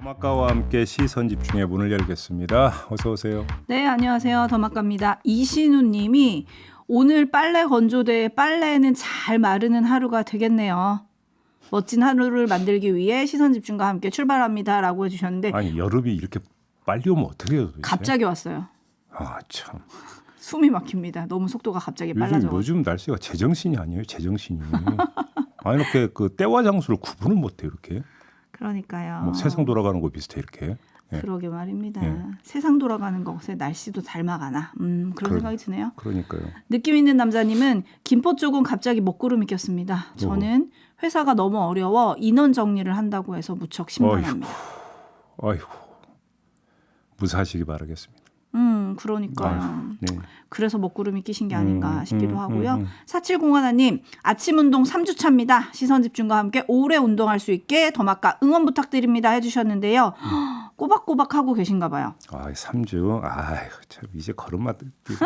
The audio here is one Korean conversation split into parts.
더마카와 함께 시선 집중의 문을 열겠습니다. 어서 오세요. 네, 안녕하세요. 더마카입니다. 이신우님이 오늘 빨래 건조대에 빨래는 잘 마르는 하루가 되겠네요. 멋진 하루를 만들기 위해 시선 집중과 함께 출발합니다라고 해주셨는데 아니 여름이 이렇게 빨리 오면 어떻게 해요? 도대체? 갑자기 왔어요. 아 참. 숨이 막힙니다. 너무 속도가 갑자기 빨라져. 요즘 날씨가 제정신이 아니에요. 제정신이. 아니 이렇게 그 때와 장소를 구분을 못해 이렇게. 그러니까요. 뭐 세상 돌아가는 거 비슷해 이렇게. 예. 그러게 말입니다. 예. 세상 돌아가는 것에 날씨도 닮아가나. 그런 생각이 드네요. 그러니까요. 느낌 있는 남자님은 김포 쪽은 갑자기 먹구름이 꼈습니다. 저는 회사가 너무 어려워 인원 정리를 한다고 해서 무척 심란합니다. 아이고. 무사하시기 바라겠습니다. 그러니까요. 아이고, 네. 그래서 먹구름이 끼신 게 아닌가 싶기도 하고요. 4701님 아침 운동 3주 차입니다. 시선 집중과 함께 오래 운동할 수 있게 더마카 응원 부탁드립니다 해주셨는데요. 꼬박꼬박 하고 계신가 봐요. 아 3주. 아이고 참 이제 걸음마 뛰고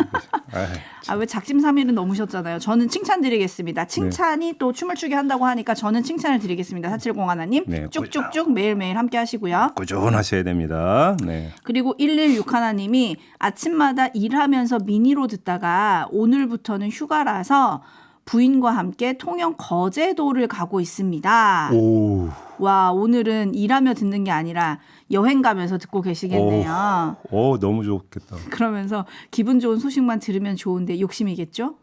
아, 왜 작심삼일은 넘으셨잖아요. 저는 칭찬드리겠습니다. 칭찬이 또 춤을 추게 한다고 하니까 저는 칭찬을 드리겠습니다. 4701님 네, 쭉쭉쭉 매일매일 함께 하시고요. 꾸준하셔야 됩니다. 네. 그리고 1161님이 아침마다 일하면서 미니로 듣다가 오늘부터는 휴가라서 부인과 함께 통영 거제도를 가고 있습니다. 오. 와, 오늘은 일하며 듣는 게 아니라 여행 가면서 듣고 계시겠네요. 오, 너무 좋겠다. 그러면서 기분 좋은 소식만 들으면 좋은데 욕심이겠죠?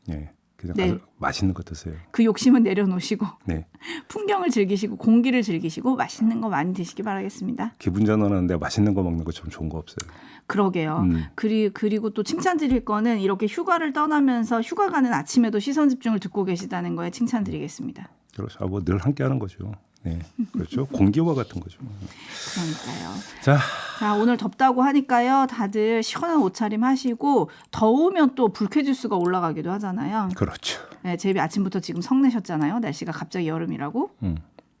네. 그냥 네. 가서 맛있는 거 드세요. 그 욕심은 내려놓으시고 네. 풍경을 즐기시고 공기를 즐기시고 맛있는 거 많이 드시기 바라겠습니다. 기분 전환하는데 맛있는 거 먹는 거 좀 좋은 거 없어요. 그러게요. 그리고 또 칭찬드릴 거는 이렇게 휴가를 떠나면서 휴가 가는 아침에도 시선 집중을 듣고 계시다는 거에 칭찬드리겠습니다. 그렇죠. 아, 뭐 늘 함께 하는 거죠. 네. 그렇죠. 공기와 같은 거죠. 그러니까요. 자, 오늘 덥다고 하니까요. 다들 시원한 옷차림 하시고 더우면 또 불쾌지수가 올라가기도 하잖아요. 그렇죠. 네, 제비 아침부터 지금 성내셨잖아요. 날씨가 갑자기 여름이라고.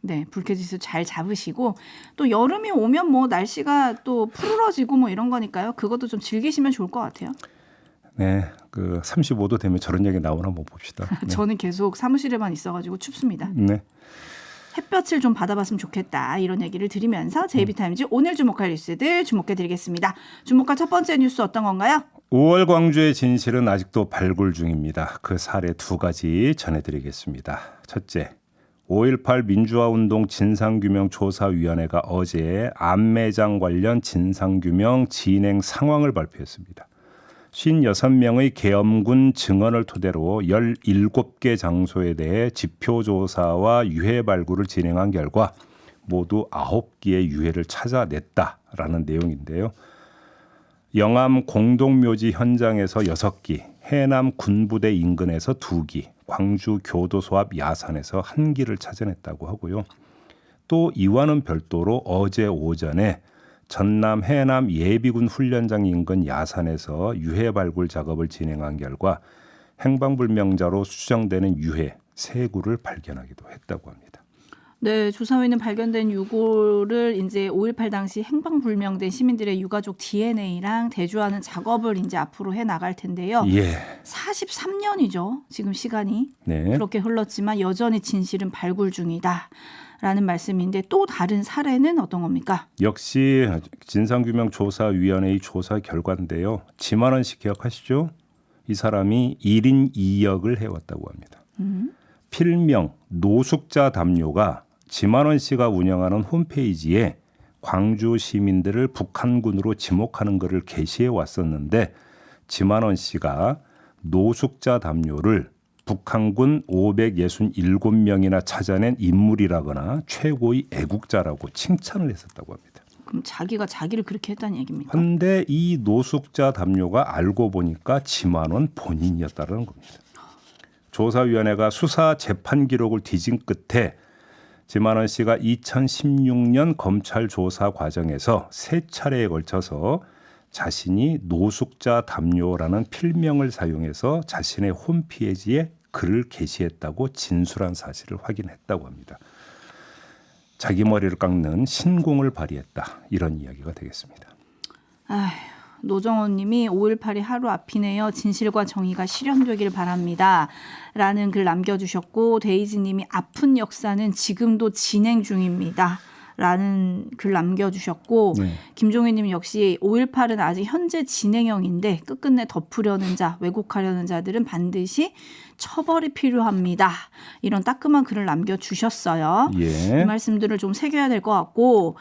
네, 불쾌지수 잘 잡으시고 또 여름이 오면 뭐 날씨가 또 푸르러지고 뭐 이런 거니까요. 그것도 좀 즐기시면 좋을 것 같아요. 네. 그 35도 되면 저런 얘기 나오나 한번 봅시다. 네. 저는 계속 사무실에만 있어가지고 춥습니다. 네. 햇볕을 좀 받아봤으면 좋겠다 이런 얘기를 드리면서 JB타임즈 오늘 주목할 뉴스들 주목해드리겠습니다. 주목할 첫 번째 뉴스 어떤 건가요? 5월 광주의 진실은 아직도 발굴 중입니다. 그 사례 두 가지 전해드리겠습니다. 첫째, 5.18 민주화운동 진상규명조사위원회가 어제 암매장 관련 진상규명 진행 상황을 발표했습니다. 56명의 계엄군 증언을 토대로 17개 장소에 대해 지표조사와 유해 발굴을 진행한 결과 모두 9개의 유해를 찾아냈다라는 내용인데요. 영암 공동묘지 현장에서 6기, 해남 군부대 인근에서 2기, 광주 교도소 앞 야산에서 1기를 찾아냈다고 하고요. 또 이와는 별도로 어제 오전에 전남 해남 예비군 훈련장 인근 야산에서 유해 발굴 작업을 진행한 결과 행방불명자로 추정되는 유해 3구를 발견하기도 했다고 합니다. 네, 조사위는 발견된 유골을 이제 5.18 당시 행방불명된 시민들의 유가족 DNA랑 대조하는 작업을 이제 앞으로 해 나갈 텐데요. 예. 43년이죠. 지금 시간이 네. 그렇게 흘렀지만 여전히 진실은 발굴 중이다. 라는 말씀인데 또 다른 사례는 어떤 겁니까? 역시 진상규명조사위원회의 조사 결과인데요. 지만원 씨 기억하시죠? 이 사람이 1인 2역을 해왔다고 합니다. 필명 노숙자 담요가 지만원 씨가 운영하는 홈페이지에 광주 시민들을 북한군으로 지목하는 것을 게시해 왔었는데 지만원 씨가 노숙자 담요를 북한군 567명이나 찾아낸 인물이라거나 최고의 애국자라고 칭찬을 했었다고 합니다. 그럼 자기가 자기를 그렇게 했다는 얘기입니까? 그런데 이 노숙자 담요가 알고 보니까 지만원 본인이었다는 겁니다. 조사위원회가 수사 재판 기록을 뒤진 끝에 지만원 씨가 2016년 검찰 조사 과정에서 3차례에 걸쳐서 자신이 노숙자 담요라는 필명을 사용해서 자신의 홈페이지에 글을 게시했다고 진술한 사실을 확인했다고 합니다. 자기 머리를 깎는 신공을 발휘했다. 이런 이야기가 되겠습니다. 아휴, 노정원 님이 5.18이 하루 앞이네요. 진실과 정의가 실현되길 바랍니다. 라는 글 남겨주셨고 데이지 님이 아픈 역사는 지금도 진행 중입니다. 라는 글 남겨주셨고 김종희님 역시 5.18은 아직 현재 진행형인데 끝끝내 덮으려는 자, 왜곡하려는 자들은 반드시 처벌이 필요합니다. 이런 따끔한 글을 남겨주셨어요. 이 말씀들을 좀 새겨야 될 것 같고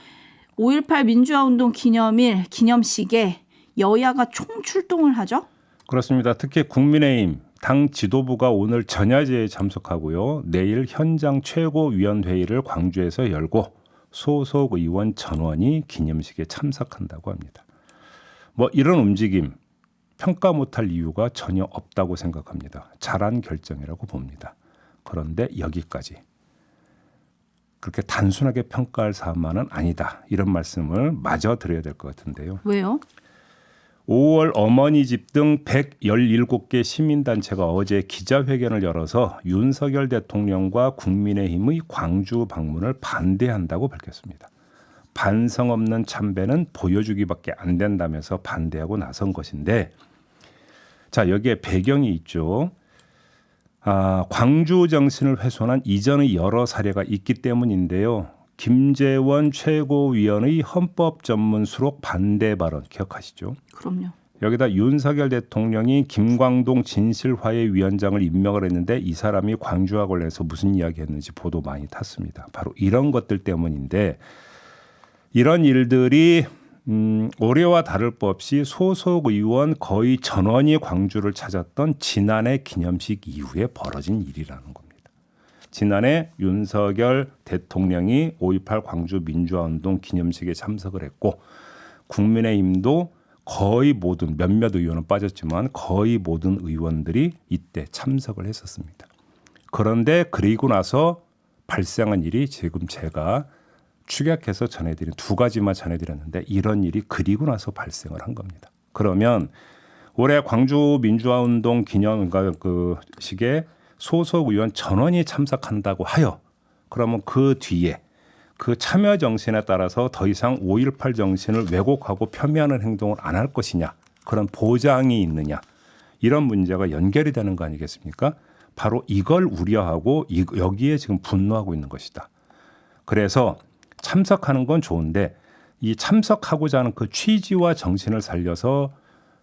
5.18 민주화운동 기념일 기념식에 여야가 총출동을 하죠? 그렇습니다. 특히 국민의힘 당 지도부가 오늘 전야제에 참석하고요. 내일 현장 최고위원회의를 광주에서 열고 소속 의원 전원이 기념식에 참석한다고 합니다. 뭐 이런 움직임 평가 못할 이유가 전혀 없다고 생각합니다. 잘한 결정이라고 봅니다. 그런데 여기까지 그렇게 단순하게 평가할 사안만은 아니다. 이런 말씀을 마저 드려야 될 것 같은데요. 왜요? 5월 어머니집 등 117개 시민단체가 어제 기자회견을 열어서 윤석열 대통령과 국민의힘의 광주 방문을 반대한다고 밝혔습니다. 반성 없는 참배는 보여주기밖에 안 된다면서 반대하고 나선 것인데 자 여기에 배경이 있죠. 광주 정신을 훼손한 이전의 여러 사례가 있기 때문인데요. 김재원 최고위원의 헌법 전문 수록 반대 발언 기억하시죠? 그럼요. 여기다 윤석열 대통령이 김광동 진실화해 위원장을 임명을 했는데 이 사람이 광주와 관련해서 무슨 이야기했는지 보도 많이 탔습니다. 바로 이런 것들 때문인데 이런 일들이 올해와 다를 바 없이 소속 의원 거의 전원이 광주를 찾았던 지난해 기념식 이후에 벌어진 일이라는 겁니다. 지난해 윤석열 대통령이 5.18 광주 민주화운동 기념식에 참석을 했고 국민의힘도 거의 모든 몇몇 의원은 빠졌지만 거의 모든 의원들이 이때 참석을 했었습니다. 그런데 그리고 나서 발생한 일이 지금 제가 축약해서 전해드린 두 가지만 전해드렸는데 이런 일이 그리고 나서 발생을 한 겁니다. 그러면 올해 광주 민주화운동 기념식에 소속 의원 전원이 참석한다고 하여 그러면 그 뒤에 그 참여 정신에 따라서 더 이상 5.18 정신을 왜곡하고 폄훼하는 행동을 안 할 것이냐 그런 보장이 있느냐 이런 문제가 연결이 되는 거 아니겠습니까? 바로 이걸 우려하고 여기에 지금 분노하고 있는 것이다. 그래서 참석하는 건 좋은데 이 참석하고자 하는 그 취지와 정신을 살려서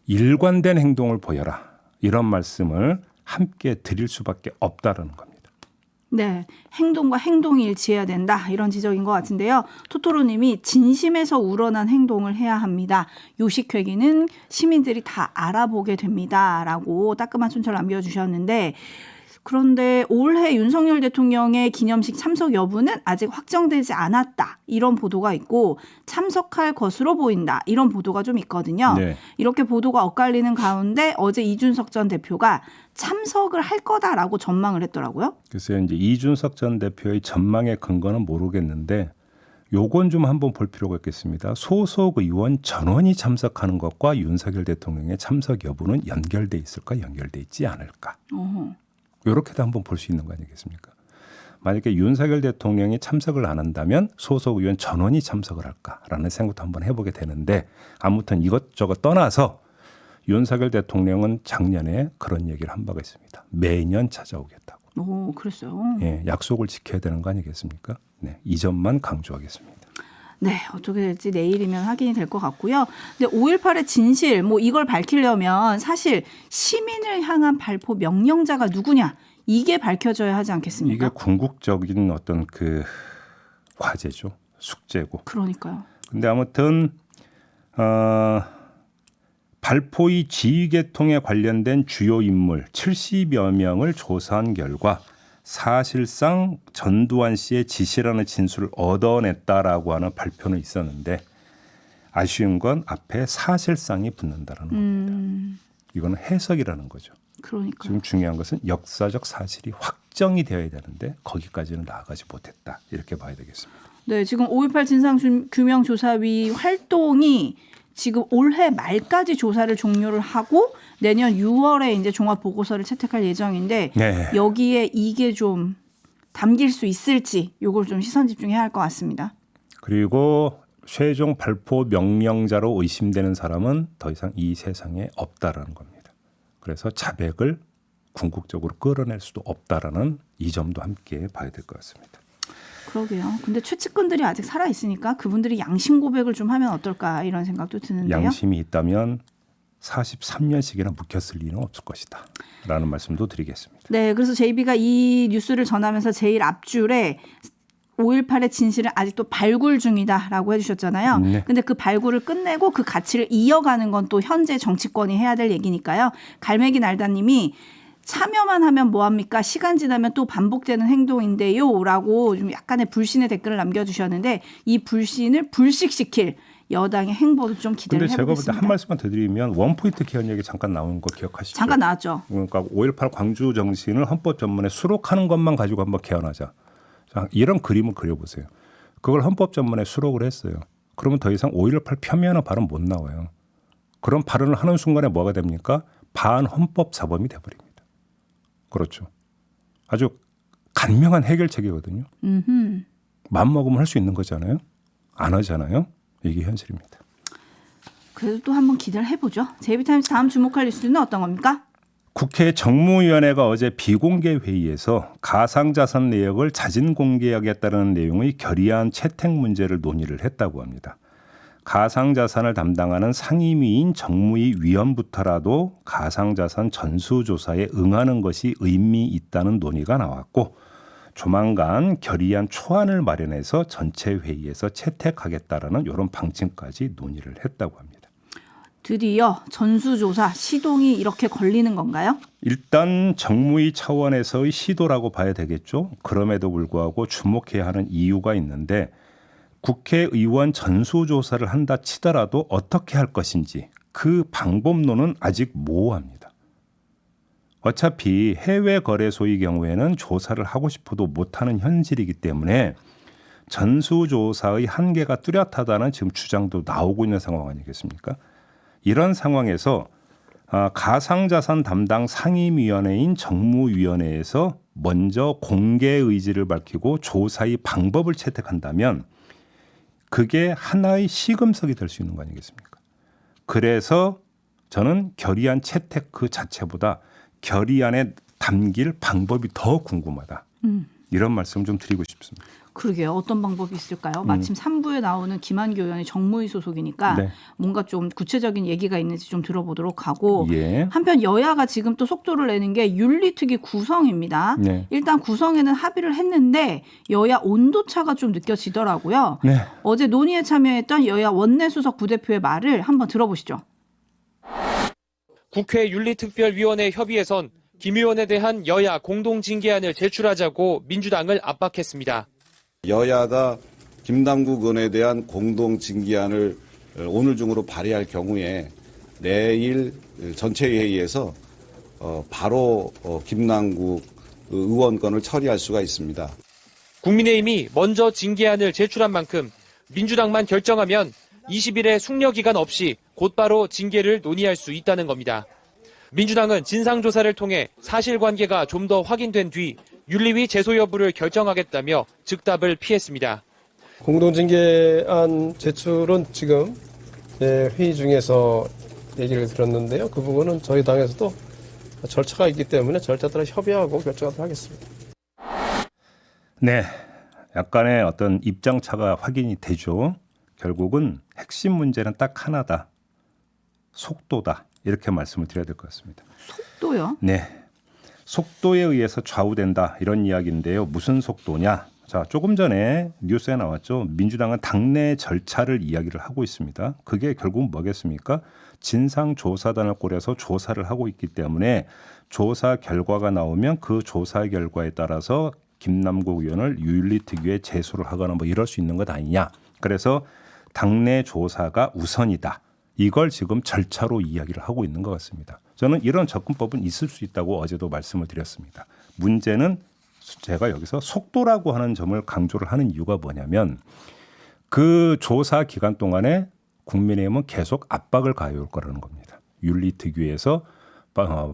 일관된 행동을 보여라. 이런 말씀을 함께 드릴 수밖에 없다라는 겁니다. 네, 행동과 행동이 일치해야 된다 이런 지적인 것 같은데요. 토토로님이 진심에서 우러난 행동을 해야 합니다. 요식회기는 시민들이 다 알아보게 됩니다라고 따끔한 춘철 남겨주셨는데 그런데 올해 윤석열 대통령의 기념식 참석 여부는 아직 확정되지 않았다. 이런 보도가 있고 참석할 것으로 보인다. 이런 보도가 좀 있거든요. 네. 이렇게 보도가 엇갈리는 가운데 어제 이준석 전 대표가 참석을 할 거다라고 전망을 했더라고요. 글쎄요. 이제 이준석 전 대표의 전망의 근거는 모르겠는데 요건 좀 한번 볼 필요가 있겠습니다. 소속 의원 전원이 참석하는 것과 윤석열 대통령의 참석 여부는 연결돼 있을까 연결돼 있지 않을까. 이렇게도 한번 볼 수 있는 거 아니겠습니까? 만약에 윤석열 대통령이 참석을 안 한다면 소속 의원 전원이 참석을 할까라는 생각도 한번 해보게 되는데 아무튼 이것저것 떠나서 윤석열 대통령은 작년에 그런 얘기를 한 바가 있습니다. 매년 찾아오겠다고. 오, 그랬어요. 예, 약속을 지켜야 되는 거 아니겠습니까? 네, 이 점만 강조하겠습니다. 네, 어떻게 될지 내일이면 확인이 될 것 같고요. 근데 5.18의 진실, 뭐 이걸 밝히려면 사실 시민을 향한 발포 명령자가 누구냐 이게 밝혀져야 하지 않겠습니까? 이게 궁극적인 어떤 그 과제죠, 숙제고. 그러니까요. 근데 아무튼 발포의 지휘계통에 관련된 주요 인물 70여 명을 조사한 결과 사실상 전두환 씨의 지시라는 진술을 얻어냈다라고 하는 발표는 있었는데 아쉬운 건 앞에 사실상이 붙는다는 겁니다. 이거는 해석이라는 거죠. 그러니까 지금 중요한 것은 역사적 사실이 확정이 되어야 되는데 거기까지는 나아가지 못했다. 이렇게 봐야 되겠습니다. 네, 지금 5.18 진상규명조사위 활동이 지금 올해 말까지 조사를 종료를 하고 내년 6월에 이제 종합 보고서를 채택할 예정인데 네. 여기에 이게 좀 담길 수 있을지 이걸 좀 시선 집중해야 할 것 같습니다. 그리고 최종 발포 명령자로 의심되는 사람은 더 이상 이 세상에 없다라는 겁니다. 그래서 자백을 궁극적으로 끌어낼 수도 없다라는 이 점도 함께 봐야 될 것 같습니다. 그러게요. 근데 최측근들이 아직 살아 있으니까 그분들이 양심 고백을 좀 하면 어떨까 이런 생각도 드는데요. 양심이 있다면 43년씩이나 묵혔을 리는 없을 것이다. 라는 말씀도 드리겠습니다. 네, 그래서 JB가 이 뉴스를 전하면서 제일 앞줄에 5.18의 진실은 아직도 발굴 중이다라고 해주셨잖아요. 네. 근데 그 발굴을 끝내고 그 가치를 이어가는 건 또 현재 정치권이 해야 될 얘기니까요. 갈매기 날다님이 참여만 하면 뭐합니까? 시간 지나면 또 반복되는 행동인데요. 라고 좀 약간의 불신의 댓글을 남겨주셨는데 이 불신을 불식시킬 여당의 행보도 좀 기대를 근데 제가 볼 때 해보겠습니다. 한 말씀만 더 드리면 원포인트 개헌 얘기 잠깐 나온 거 기억하시죠? 잠깐 나왔죠. 그러니까 5.18 광주 정신을 헌법 전문에 수록하는 것만 가지고 한번 개헌하자. 자, 이런 그림을 그려보세요. 그걸 헌법 전문에 수록을 했어요. 그러면 더 이상 5.18 폄훼하는 발언 못 나와요. 그런 발언을 하는 순간에 뭐가 됩니까? 반헌법 사범이 돼버립니다. 그렇죠. 아주 간명한 해결책이거든요. 마음먹으면 할 수 있는 거잖아요. 안 하잖아요. 이게 현실입니다. 그래도 또 한번 기대를 해보죠. JB타임스 다음 주목할 뉴스는 어떤 겁니까? 국회 정무위원회가 어제 비공개 회의에서 가상자산 내역을 자진 공개하겠다는 내용의 결의안 채택 문제를 논의를 했다고 합니다. 가상자산을 담당하는 상임위인 정무위 위원부터라도 가상자산 전수조사에 응하는 것이 의미 있다는 논의가 나왔고 조만간 결의안 초안을 마련해서 전체 회의에서 채택하겠다라는 이런 방침까지 논의를 했다고 합니다. 드디어 전수조사 시동이 이렇게 걸리는 건가요? 일단 정무위 차원에서의 시도라고 봐야 되겠죠. 그럼에도 불구하고 주목해야 하는 이유가 있는데 국회의원 전수조사를 한다 치더라도 어떻게 할 것인지 그 방법론은 아직 모호합니다. 어차피 해외 거래소의 경우에는 조사를 하고 싶어도 못하는 현실이기 때문에 전수조사의 한계가 뚜렷하다는 지금 주장도 나오고 있는 상황 아니겠습니까? 이런 상황에서 가상자산 담당 상임위원회인 정무위원회에서 먼저 공개 의지를 밝히고 조사의 방법을 채택한다면 그게 하나의 시금석이 될 수 있는 거 아니겠습니까? 그래서 저는 결의안 채택 그 자체보다 결의안에 담길 방법이 더 궁금하다. 이런 말씀 좀 드리고 싶습니다. 그러게요. 어떤 방법이 있을까요? 마침 3부에 나오는 김한교 의원이 정무위 소속이니까 네. 뭔가 좀 구체적인 얘기가 있는지 좀 들어보도록 하고 예. 한편 여야가 지금 또 속도를 내는 게 윤리특위 구성입니다. 네. 일단 구성에는 합의를 했는데 여야 온도차가 좀 느껴지더라고요. 네. 어제 논의에 참여했던 여야 원내수석 부대표의 말을 한번 들어보시죠. 국회 윤리특별위원회 협의에선 김 의원에 대한 여야 공동징계안을 제출하자고 민주당을 압박했습니다. 여야가 김남국 의원에 대한 공동징계안을 오늘 중으로 발의할 경우에 내일 전체 회의에서 바로 김남국 의원 건을 처리할 수가 있습니다. 국민의힘이 먼저 징계안을 제출한 만큼 민주당만 결정하면 20일의 숙려기간 없이 곧바로 징계를 논의할 수 있다는 겁니다. 민주당은 진상조사를 통해 사실관계가 좀 더 확인된 뒤 윤리위 제소 여부를 결정하겠다며 즉답을 피했습니다. 공동징계안 제출은 지금 회의 중에서 얘기를 들었는데요. 그 부분은 저희 당에서도 절차가 있기 때문에 절차 따라 협의하고 결정하도록 하겠습니다. 네. 약간의 어떤 입장차가 확인이 되죠. 결국은 핵심 문제는 딱 하나다. 속도다. 이렇게 말씀을 드려야 될 것 같습니다. 속도요? 네. 속도에 의해서 좌우된다. 이런 이야기인데요. 무슨 속도냐? 자, 조금 전에 뉴스에 나왔죠. 민주당은 당내 절차를 이야기를 하고 있습니다. 그게 결국은 뭐겠습니까? 진상조사단을 꾸려서 조사를 하고 있기 때문에 조사 결과가 나오면 그 조사 결과에 따라서 김남국 의원을 윤리특위에 제소를 하거나 뭐 이럴 수 있는 것 아니냐. 그래서 당내 조사가 우선이다. 이걸 지금 절차로 이야기를 하고 있는 것 같습니다. 저는 이런 접근법은 있을 수 있다고 어제도 말씀을 드렸습니다. 문제는 제가 여기서 속도라고 하는 점을 강조를 하는 이유가 뭐냐면 그 조사 기간 동안에 국민의힘은 계속 압박을 가해올 거라는 겁니다. 윤리특위에서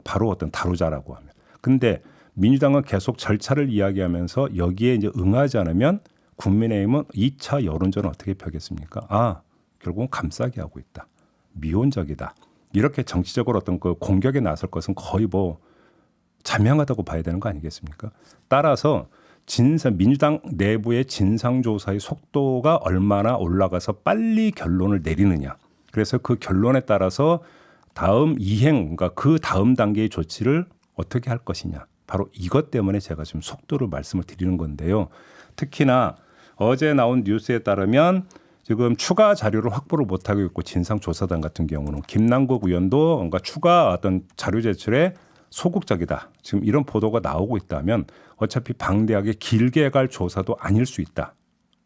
바로 어떤 다루자라고 하면. 근데 민주당은 계속 절차를 이야기하면서 여기에 이제 응하지 않으면 국민의힘은 2차 여론전을 어떻게 펴겠습니까? 결국은 감싸게 하고 있다. 미온적이다. 이렇게 정치적으로 어떤 그 공격에 나설 것은 거의 뭐 자명하다고 봐야 되는 거 아니겠습니까? 따라서 민주당 내부의 진상조사의 속도가 얼마나 올라가서 빨리 결론을 내리느냐. 그래서 그 결론에 따라서 다음 이행, 그러니까 그 다음 단계의 조치를 어떻게 할 것이냐. 바로 이것 때문에 제가 지금 속도를 말씀을 드리는 건데요. 특히나 어제 나온 뉴스에 따르면 지금 추가 자료를 확보를 못하고 있고 진상조사단 같은 경우는 김남국 의원도 뭔가 추가 어떤 자료 제출에 소극적이다. 지금 이런 보도가 나오고 있다면 어차피 방대하게 길게 갈 조사도 아닐 수 있다.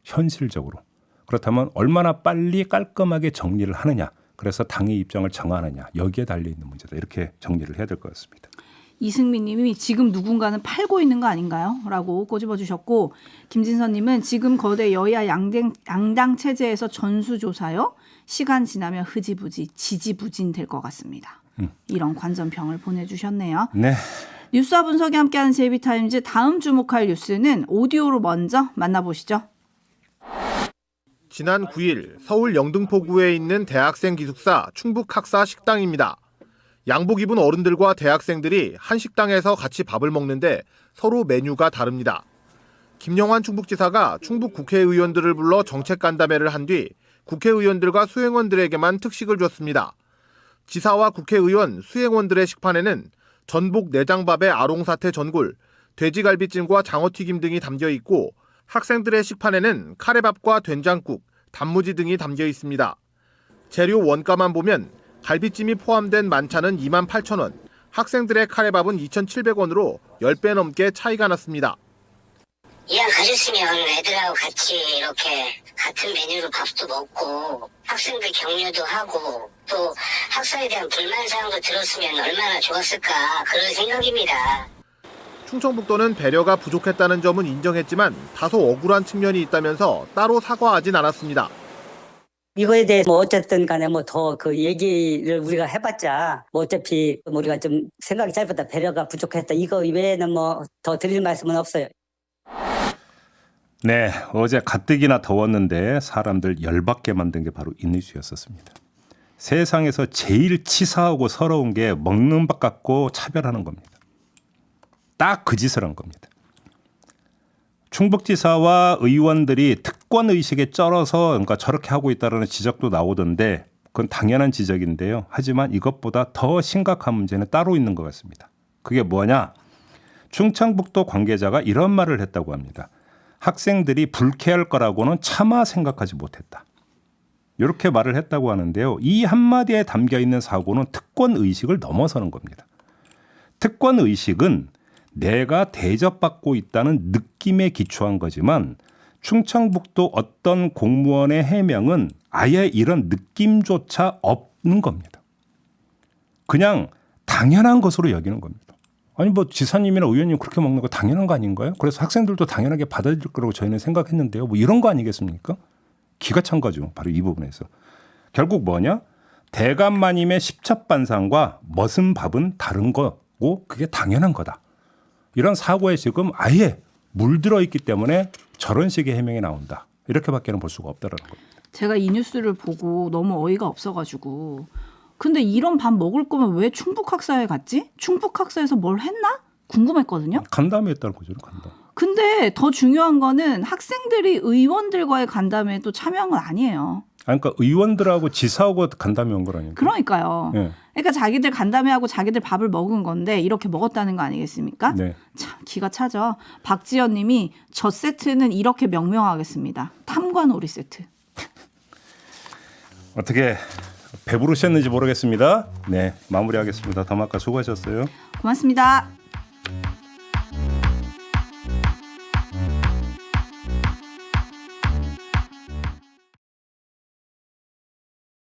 현실적으로. 그렇다면 얼마나 빨리 깔끔하게 정리를 하느냐. 그래서 당의 입장을 정하느냐. 여기에 달려있는 문제다. 이렇게 정리를 해야 될 것 같습니다. 이승민 님이 지금 누군가는 팔고 있는 거 아닌가요? 라고 꼬집어 주셨고, 김진선 님은 지금 거대 여야 양당 체제에서 전수조사요? 시간 지나면 흐지부지 지지부진 될 것 같습니다. 이런 관전평을 보내주셨네요. 네. 뉴스와 분석이 함께하는 JB타임즈, 다음 주목할 뉴스는 오디오로 먼저 만나보시죠. 지난 9일 서울 영등포구에 있는 대학생 기숙사 충북학사 식당입니다. 양복 입은 어른들과 대학생들이 한 식당에서 같이 밥을 먹는데 서로 메뉴가 다릅니다. 김영환 충북지사가 충북 국회의원들을 불러 정책 간담회를 한 뒤 국회의원들과 수행원들에게만 특식을 줬습니다. 지사와 국회의원, 수행원들의 식판에는 전복 내장밥에 아롱사태 전골, 돼지갈비찜과 장어튀김 등이 담겨 있고 학생들의 식판에는 카레밥과 된장국, 단무지 등이 담겨 있습니다. 재료 원가만 보면 갈비찜이 포함된 만찬은 28,000원, 학생들의 카레밥은 2,700원으로 10배 넘게 차이가 났습니다. 이왕 가셨으면 애들하고 같이 이렇게 같은 메뉴로 밥도 먹고 학생들 격려도 하고 또 학사에 대한 불만사항도 들었으면 얼마나 좋았을까 그런 생각입니다. 충청북도는 배려가 부족했다는 점은 인정했지만 다소 억울한 측면이 있다면서 따로 사과하진 않았습니다. 이거에 대해서 뭐 어쨌든 간에 뭐 더 그 얘기를 우리가 해봤자 뭐 어차피 우리가 좀 생각이 짧았다, 배려가 부족했다, 이거 외에는 뭐 더 드릴 말씀은 없어요. 네, 어제 가뜩이나 더웠는데 사람들 열받게 만든 게 바로 이 뉴스였었습니다. 세상에서 제일 치사하고 서러운 게 먹는 밥 갖고 차별하는 겁니다. 딱 그 짓을 한 겁니다. 충북지사와 의원들이 특권 의식에 쩔어서 그러니까 저렇게 하고 있다는 지적도 나오던데 그건 당연한 지적인데요. 하지만 이것보다 더 심각한 문제는 따로 있는 것 같습니다. 그게 뭐냐? 충청북도 관계자가 이런 말을 했다고 합니다. 학생들이 불쾌할 거라고는 차마 생각하지 못했다. 이렇게 말을 했다고 하는데요. 이 한마디에 담겨있는 사고는 특권 의식을 넘어서는 겁니다. 특권 의식은 내가 대접받고 있다는 느낌에 기초한 거지만 충청북도 어떤 공무원의 해명은 아예 이런 느낌조차 없는 겁니다. 그냥 당연한 것으로 여기는 겁니다. 아니 뭐 지사님이나 의원님 그렇게 먹는 거 당연한 거 아닌가요? 그래서 학생들도 당연하게 받아들일 거라고 저희는 생각했는데요. 뭐 이런 거 아니겠습니까? 기가 찬 거죠. 바로 이 부분에서. 결국 뭐냐? 대감마님의 십첩반상과 머슴 밥은 다른 거고 그게 당연한 거다. 이런 사고에 지금 아예 물들어 있기 때문에 저런 식의 해명이 나온다. 이렇게밖에는 볼 수가 없다라는 겁니다. 제가 이 뉴스를 보고 너무 어이가 없어가지고, 근데 이런 밥 먹을 거면 왜 충북학사에 갔지? 충북학사에서 뭘 했나? 궁금했거든요. 간담회 했다는 거죠. 간담회. 근데 더 중요한 거는 학생들이 의원들과의 간담회에 또 참여한 건 아니에요. 그러니까 의원들하고 지사하고 간담회 온 거라니까. 그러니까요. 네. 그러니까 자기들 간담회하고 자기들 밥을 먹은 건데 이렇게 먹었다는 거 아니겠습니까? 네. 참 기가 차죠. 박지연 님이 저 세트는 이렇게 명명하겠습니다. 탐관오리 세트. 어떻게 배부르셨는지 모르겠습니다. 네, 마무리하겠습니다. 담화가 수고하셨어요. 고맙습니다.